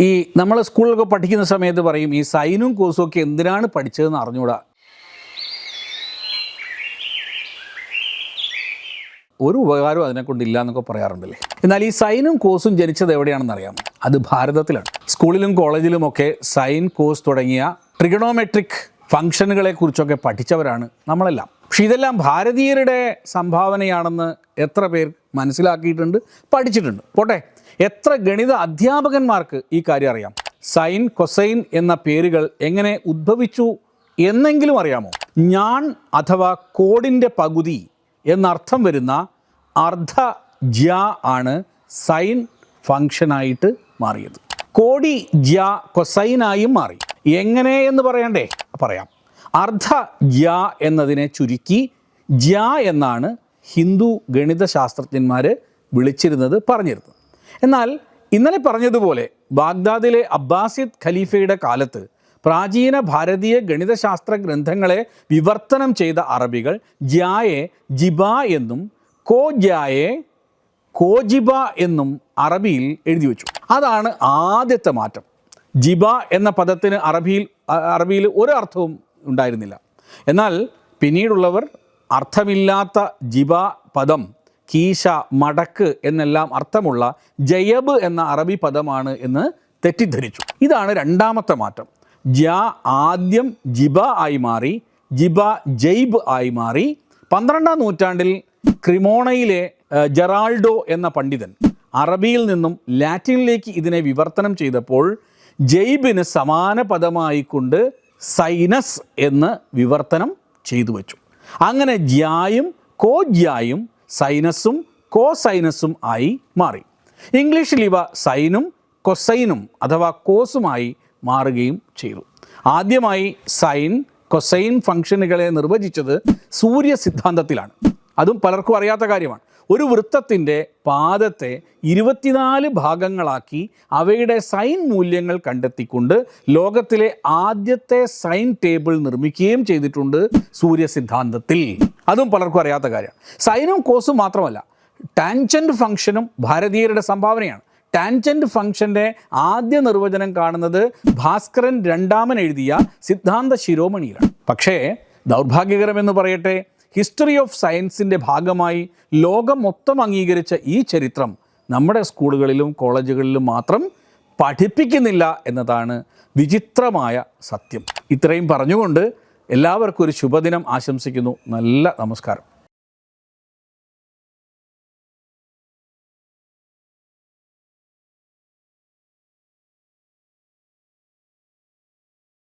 ഈ നമ്മൾ സ്കൂളിലൊക്കെ പഠിക്കുന്ന സമയത്ത് പറയും ഈ സൈനും കോസും ഒക്കെ എന്തിനാണ് പഠിച്ചതെന്ന് അറിഞ്ഞൂടാ, ഒരു ഉപകാരവും അതിനെക്കൊണ്ടില്ല എന്നൊക്കെ പറയാറുണ്ടല്ലേ. എന്നാൽ ഈ സൈനും കോസും ജനിച്ചത് എവിടെയാണെന്ന് അറിയാമോ? അത് ഭാരതത്തിലാണ്. സ്കൂളിലും കോളേജിലുമൊക്കെ സൈൻ കോസ് തുടങ്ങിയ ട്രിഗണോമെട്രിക് ഫംഗ്ഷനുകളെ കുറിച്ചൊക്കെ പഠിച്ചവരാണ് നമ്മളെല്ലാം. പക്ഷെ ഇതെല്ലാം ഭാരതീയരുടെ സംഭാവനയാണെന്ന് എത്ര പേർ മനസ്സിലാക്കിയിട്ടുണ്ട്, പഠിച്ചിട്ടുണ്ട്? പോട്ടെ, എത്ര ഗണിത അധ്യാപകന്മാർക്ക് ഈ കാര്യം അറിയാം? സൈൻ കൊസൈൻ എന്ന പേരുകൾ എങ്ങനെ ഉദ്ഭവിച്ചു എന്നെങ്കിലും അറിയാമോ? ഞാൻ അഥവാ കോഡിൻ്റെ പകുതി എന്നർത്ഥം വരുന്ന അർദ്ധ ജ്യ ആണ് സൈൻ ഫംഗ്ഷനായിട്ട് മാറിയത്. കോടി ജ്യ കൊസൈനായും മാറി. എങ്ങനെ എന്ന് പറയണ്ടേ? പറയാം. അർദ്ധ ജ്യ എന്നതിനെ ചുരുക്കി ജ്യ എന്നാണ് ഹിന്ദു ഗണിതശാസ്ത്രജ്ഞന്മാർ വിളിച്ചിരുന്നത്, പറഞ്ഞിരുന്നത്. എന്നാൽ ഇന്നലെ പറഞ്ഞതുപോലെ ബാഗ്ദാദിലെ അബ്ബാസിദ് ഖലീഫയുടെ കാലത്ത് പ്രാചീന ഭാരതീയ ഗണിതശാസ്ത്ര ഗ്രന്ഥങ്ങളെ വിവർത്തനം ചെയ്ത അറബികൾ ജ്യായെ ജിബ എന്നും കോജ്യായെ കോജിബ എന്നും അറബിയിൽ എഴുതി വെച്ചു. അതാണ് ആദ്യത്തെ മാറ്റം. ജിബ എന്ന പദത്തിന് അറബിയിൽ ഒരു അർത്ഥവും ഉണ്ടായിരുന്നില്ല. എന്നാൽ പിന്നീടുള്ളവർ അർത്ഥമില്ലാത്ത ജിബ പദം കീശ, മടക്ക് എന്നെല്ലാം അർത്ഥമുള്ള ജയബ് എന്ന അറബി പദമാണ് എന്ന് തെറ്റിദ്ധരിച്ചു. ഇതാണ് രണ്ടാമത്തെ മാറ്റം. ജ്യ ആദ്യം ജിബ ആയി മാറി, ജിബ ജൈബ് ആയി മാറി. 12-ാം നൂറ്റാണ്ടിൽ ക്രിമോണയിലെ ജെറാൾഡോ എന്ന പണ്ഡിതൻ അറബിയിൽ നിന്നും ലാറ്റിനിലേക്ക് ഇതിനെ വിവർത്തനം ചെയ്തപ്പോൾ ജൈബിന് സമാന പദമായിക്കൊണ്ട് സൈനസ് എന്ന് വിവർത്തനം ചെയ്തു വച്ചു. അങ്ങനെ ജ്യായും കോജ്യായും സൈനസും കോസൈനസും ആയി മാറി. ഇംഗ്ലീഷിൽ ഇവ സൈനും കൊസൈനും അഥവാ കോസുമായി മാറുകയും ചെയ്തു. ആദ്യമായി സൈൻ കൊസൈൻ ഫംഗ്ഷനുകളെ നിർവചിച്ചത് സൂര്യ സിദ്ധാന്തത്തിലാണ്. അതും പലർക്കും അറിയാത്ത കാര്യമാണ്. ഒരു വൃത്തത്തിൻ്റെ പാദത്തെ 24 ഭാഗങ്ങളാക്കി അവയുടെ സൈൻ മൂല്യങ്ങൾ കണ്ടെത്തിക്കൊണ്ട് ലോകത്തിലെ ആദ്യത്തെ സൈൻ ടേബിൾ നിർമ്മിക്കുകയും ചെയ്തിട്ടുണ്ട് സൂര്യ സിദ്ധാന്തത്തിൽ. അതും പലർക്കും അറിയാത്ത കാര്യമാണ്. സൈനും കോസും മാത്രമല്ല, ടാൻജൻറ്റ് ഫംഗ്ഷനും ഭാരതീയരുടെ സംഭാവനയാണ്. ടാൻജൻറ്റ് ഫംഗ്ഷൻ്റെ ആദ്യ നിർവചനം കാണുന്നത് ഭാസ്കരൻ രണ്ടാമൻ എഴുതിയ സിദ്ധാന്ത ശിരോമണിയിലാണ്. പക്ഷേ ദൗർഭാഗ്യകരമെന്ന് പറയട്ടെ, ഹിസ്റ്ററി ഓഫ് സയൻസിൻ്റെ ഭാഗമായി ലോകം മൊത്തം അംഗീകരിച്ച ഈ ചരിത്രം നമ്മുടെ സ്കൂളുകളിലും കോളേജുകളിലും മാത്രം പഠിപ്പിക്കുന്നില്ല എന്നതാണ് വിചിത്രമായ സത്യം. ഇത്രയും പറഞ്ഞുകൊണ്ട് എല്ലാവർക്കും ഒരു ശുഭദിനം ആശംസിക്കുന്നു. നല്ല നമസ്കാരം.